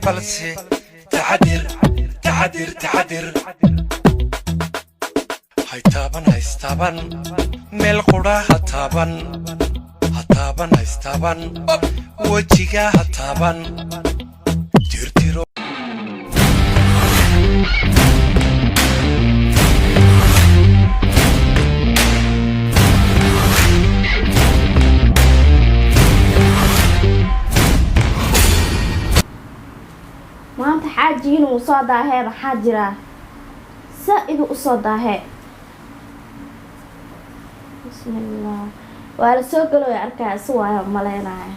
بلسي تحدر تحدر تحدر هاي تابن هايستابن ميل قرا هتابن هتابن هايستابن وجهها هتابن تيرتيرو maanta xaajiin uu soo daahee maxaa jira saa-id u soo daahee bismillah waa la soo galooya arkaa si waayo maleynaya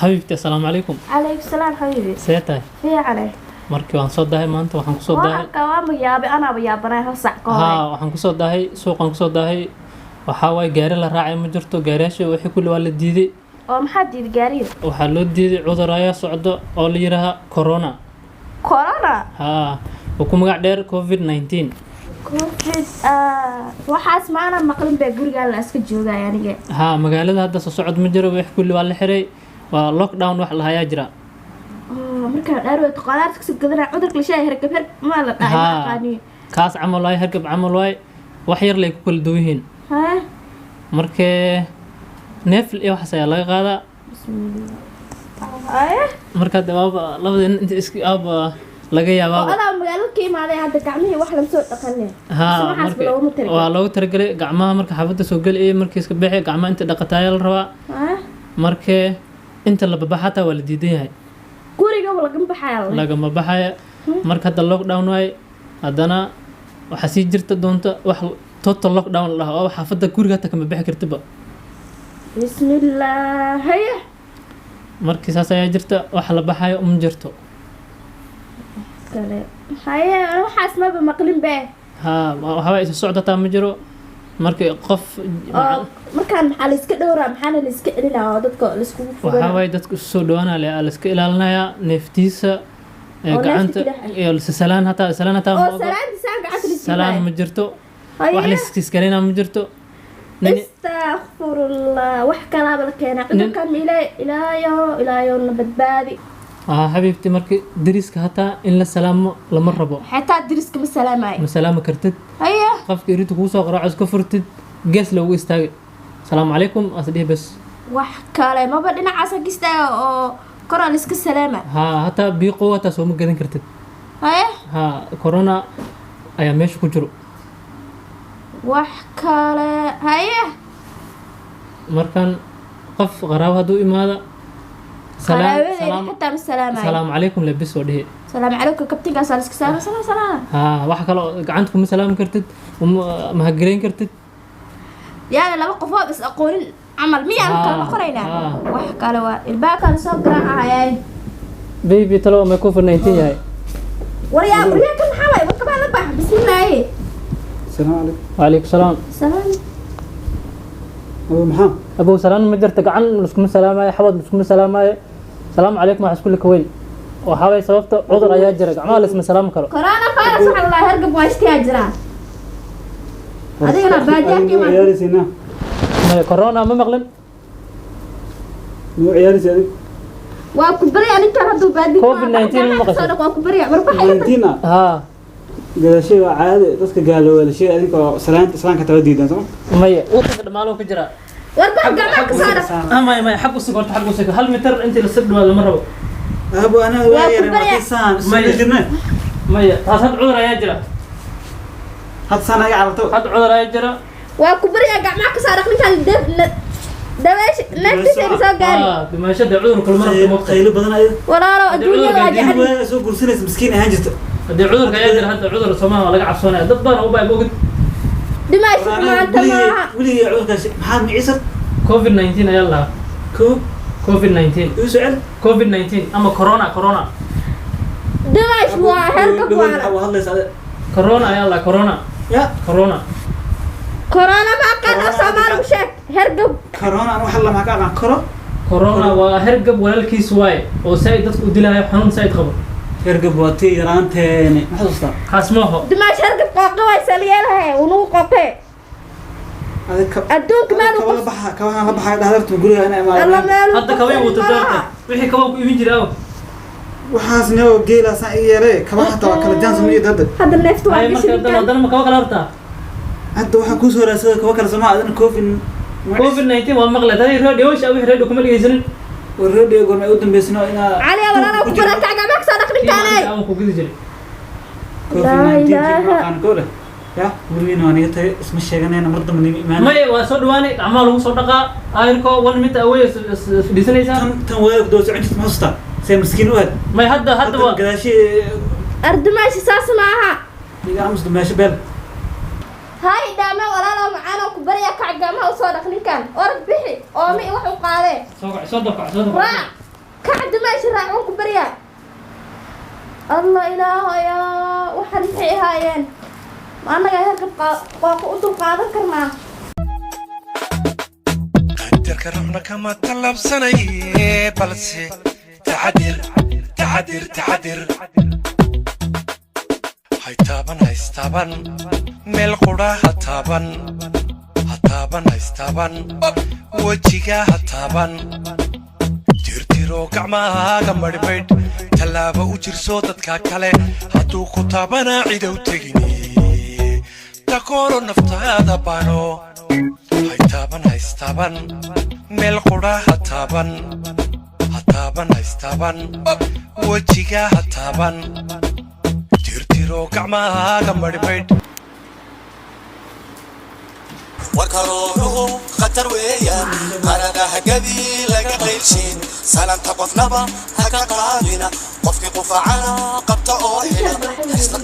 حبيبتي السلام عليكم. calaykum salaam xabiibi سيتاي fiicane markii waan soo dahay maanta waxaan ku soo dahay waxaan kawaama yaabay anaaba yaabanay hal sac ka hore haa waxaan ku soo dahay suuqan ku soo dahay waxa way gaari la raacay ma jirto gaariyaasha wixii kulli waa la diiday oo maxaa diiday gaariga waxaa loo diiday cudur ayaa socdo oo la yiraahdo corona corona haa oo ku magac dheer covid 19 covid waxaas maana maqlin baa guriga la iska joogay aniga haa magaalada hadda soo socod ma jiro wixii kulli waa la xiray waa lockdown wax la hayaa jira markaan dhaarway qadaarta kasoo gadanaa cudurka la sheegay hergab ma la dhahay ma aqaani kaas camal waay hergab camal waay wax yar lay ku kala duwan yihiin haa markee neef iyo waxaas ayaa laga qaadaa bismillah marka dabaaba labadeen inta iska aaba laga yaabaa adaa magaalada ka imaaday hadda gacmihii wax lama soo dhaqanay haa marka waa loogu talagalay gacmaha marka xaafadda soo galay markii iska bixi gacmaha inta dhaqataaya la rabaa markee inta la babaxata waa la diidan yahay guriga laga baxaya lagama baxaya marka hadda lockdown waay haddana waxaa sii jirta doonta wax total lockdown la oo xaafadda guriga hata kama bixi kartiba bismillah haya markii saas ayaa jirta wax la baxayo uma jirto kale haya waxaas maba maqlin bee haa waxaa isa socdataa ma jiro markii qof markaan maxaa la iska dhowraa maxaana la iska celinaa oo dadka la iskugu waxaa fogaanaa waaye dadka isu soo dhawaanaa la iska ilaalinayaa neeftiisa gacanta iyo salaan hataa oo salaanta saan gacanta la salaan ma jirto wax la iskiskalina ma jirto astaghfirullah wax kalaaba la keenaa cudurkan ilaayo na badbaadi حبيبتي مركي دريسك هتا إن لا سلام لما ربو حتى درسك بالسلامة مسلام كرتد هيا قف كيريت كوسا قراعس كفرتد جس لو استاج السلام عليكم أصديه بس وحكالي ما بدنا عسى كيستا أو كورونا لسك السلامة ها هتا بقوة تسوم جدًا كرتد هيا ها كورونا أيام مش كجرو وحكالي هيا مركان قف غراو هدو إماذا سلام حتى بالسلامة السلام عليكم لبس وديه السلام عليكم كابتن قاسال سلام سلام ها واحد كلا عندكم سلام كرتد ومهجرين كرتد يعني لما قفوا بس أقول عمل مية كلام قرينا وحكالي الباقي كان صقرا عيال بيبي تلو ما يكون في 19 هاي وريا كم حواي وكمان لبح بسم الله السلام عليكم. وعليكم السلام سلام أبو محمد. أبو سلام مجرتك عن لسكم السلام حوض لسكم السلام السلام عليكم مع كل كويل وحاول سببت عذر يا جرج عمال اسم سلام كرو كورونا فايروس على الله هرقب واشتي أجران هذه أنا باجي مو عيالي سينا. كورونا ما مغلن مو عيالي سينا. وكبري يعني كان هذا بعدين كوفيد 19 ما قصد وكبري مربح لانتينا. ها قال شيء عادي بس قالوا ولا شيء هذيك سلام كتودي ده صح؟ مية وقت ماله كجرا وربح جمعك صار ما حق السكر حق السكر هل متر أنت للسد ولا مرة أبو أنا ويا ما كيسان مية هذا عذر يا جرا هاد سنة على طول. هذا عذر يا جرا وكبري جمعك صار من دواش نفس السجاري بما شد عذر كل مرة خيلو بدنا أيه. ولا الدنيا واجعة سوق كرسي مسكين هنجت. هذا عذر يا جرا هذا عذر سماه ولا قاعد صنع ضبنا هو باي دماش ما أنت ما ولي عذر محمد عيسى. كوفيد 19 يلا كوفيد 19 يسأل. كوفيد 19 أما كورونا دماش مو هرقب وانا كورونا يلا كورونا يا كورونا ما كان أصلا مشاك هرقب كورونا أنا وحلا ما كان كورونا وهرقب ولا الكيس واي وسايد تدخل دلها حنون سايد خبر هرقب واتي رانتين ما حصلت خاسمه دماش هرقب قاقوا يساليالها ونو قاقي adduunka meel كولا بحا كولا بحا دهرت بقولها أنا الله ما meel hadda kabay wuu tadaarta wixii kabaa ku iibin jiray aw وحاس نيو جيلا سايرة كمان حتى وكلا جانس مية ضد hadda neeftu waa ay marka haddana ma kaba kala hartaa حتى واحد كوسو راسه كوكلا سماع أذن كوفين covid-19 waa maqlay taday radio sha wixii radio kuma dhageysanin والراديو يقول ما يقدم بسنا إنا علي ولا أنا كبرت تعجبك صدق نتاني aan ku gidi jiray لا إله كان كوله يا ورينا أنا يتهي اسم الشيخ أنا مرضى من إيمان may waa soo dhawaanay gacmaha lagu soo dhaqaa ayrko one minute away fadhiisanaysaa تم وياك دوس عندي مسطة سي مسكين واحد may hadda waa كذا شيء أرد ماشي ساس معها يا أمس ماشي بال هاي دامة ولا لا معانا كبرية كعجمها وصدق نكان أرد بحي أمي وحو قاله soo dhaqa راع كعد ماشي راعون كبرية الله إله يا وحن حي هايين ما أنا جاي هركب قاق أطول قادر كرنا qadarka rabna kama talabsanaye balse taxadir hay taaban meel qura ha taaban wejiga ha taaban tirtiro gacmahaaga marbaydh tallaaba u jirso dadka kale hadduu ku taabana cidow tegini takoolo naftaada bano hay taaban meel qura ha taaban wejiga ha taaban tirtiro gacmahaaga marbaydh warkaruuxuhu khatar weeyaan qaraga hagadii laga qaylshin salaanta qofnaba ha ka qaadina qofkii qufacana qabta oo xidha haysla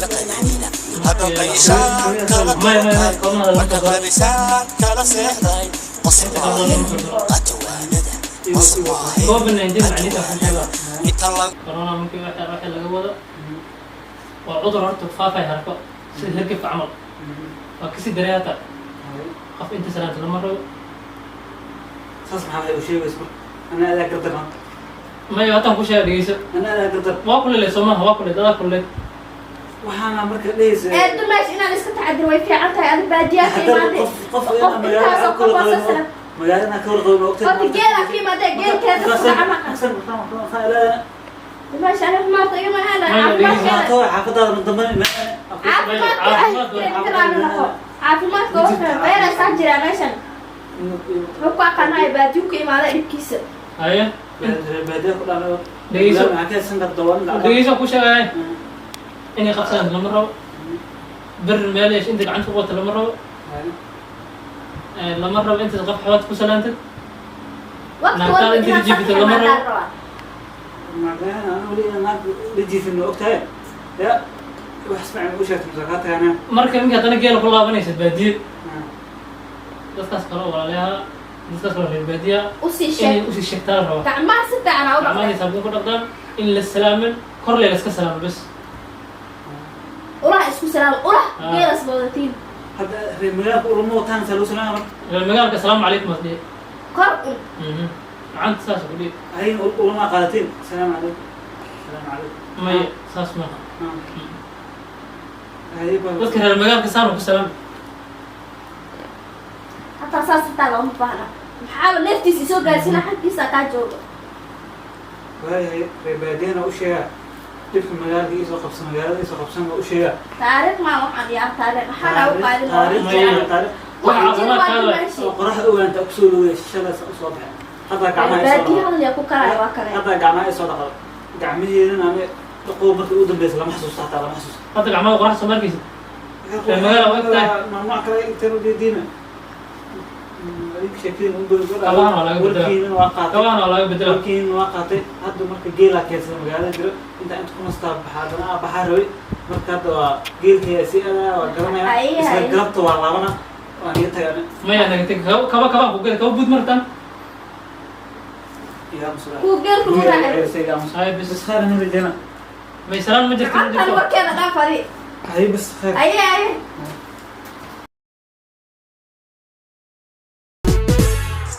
qaylina hadda qayshaan kala turkay marka qabisaan kala seexday qosbaahin qatawaanada qosbaahin covid-19 macnihiisa xaqiiqa inta lag corona markii waxa laga wado waa cudur horta faafay harko sida hergebka camal waa kasi dareeta qof inta salaanta lama rabo ساس محل وشيء بس أنا لا قدر may haatan ku sheega dhegeyso أنا لا قدر waa kulile soomaha waa kulile dadaa kulile وحنا مركز ليس أرد ماشي أنا لسه تعدي ويفي عنتها أنا بادية في حتى مادة قف أنا مجال كل قوم وقت قف جيلة في مادة جيل كذا عمق لا ماشي أنا ما طيب ما هلا ما توي حافظها من ضمن عافمات قوة غير سجرة ماشان ركوا قناة باديوك إمارة إبكيس haya بعدين كلنا dhegeyso لا معك سند الدوام لا dhegeyso ku sheegay inay qabsaan lama rabo bir meeleesh inta gacanta ku wata lama rabo lama rabo inta qof xawaad ku salaantid وقت نعم، وقت أنت إنها تجي في فتحة الأمر. ما داروا معناها أنا أقول أنا بيجي في الوقت لا واسمع وشات مزاقات أنا marka ninka haddana geela ku laabanaysid baadiye dadkaas kale walaalayaha dadkaas kale reer baadiya وسي inay شيء usii sheegtaan raba كعما ستة أنا أقول gacmahadiisa haddii ku dhaqdaan in la salaamin kor lee la iska salaamo bes وراح اسكو سلام وراح غير أسبوعتين هذا المجال ورمو تان سلو سلام reer magaalka asalaamu calaykum asdhihi كرء gacanta saas ku dhihi هاي ورما قالتين السلام عليكم السلام عليكم may saas maaha هاي dadka reer magaalka saanu ku salaam حتى أساس تاع لهم فانا محاول نفتي سيسوق جالسين حد كيسا كاجو هاي بعدين وشيء في المجال دي إذا خبص مجال إذا خبصنا وشيء تاريخ ما وحن يا تاريخ حنا وقال تاريخ واحد عظمات جيل واحد هذا. ماشي وراح أقول أنت أكسول وشلا صبح هذا قعمة البادية يصدق هذا يكون كراي وكراي هذا قعمة يصدق قعمة هنا أنا تقول بس أودم بس لا محسوس تحت لا محسوس hadda gacmaha qorax soo markaysid المجال وقتها. ممنوع كراي ترى دينا هذيك شكلين ونقول طبعاً ولا يقدر. وركين واقعة طبعا waa laga bedela وركين واقعة هذا مركز جيلا كيس المجال جرا أنت كنا استاب بحر أنا بحر مركز جيل كيسي أنا وقرنا أي- بس أي. قربت والله أنا وأنا يتجانا maya naga teg kaba ku geli kaba bud martaan يا مسلم هو غير كل ay bes بس خير أنا رجعنا may salaan ma jirto ma حتى jirto الوكيل ده فريق هاي بس خير أي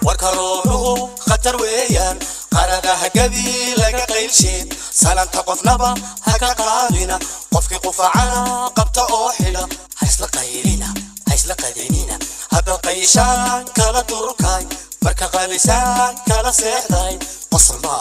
warkaruuxuhu khatar weeyaan qaraga hagadii laga qaylshin salaanta qofnaba ha ka qaadina qofkii qufacana qabta oo xidha haysla qaylina isla qadaynina hadda qayshaan kala durkay marka qalisaan kala seexday qosol ma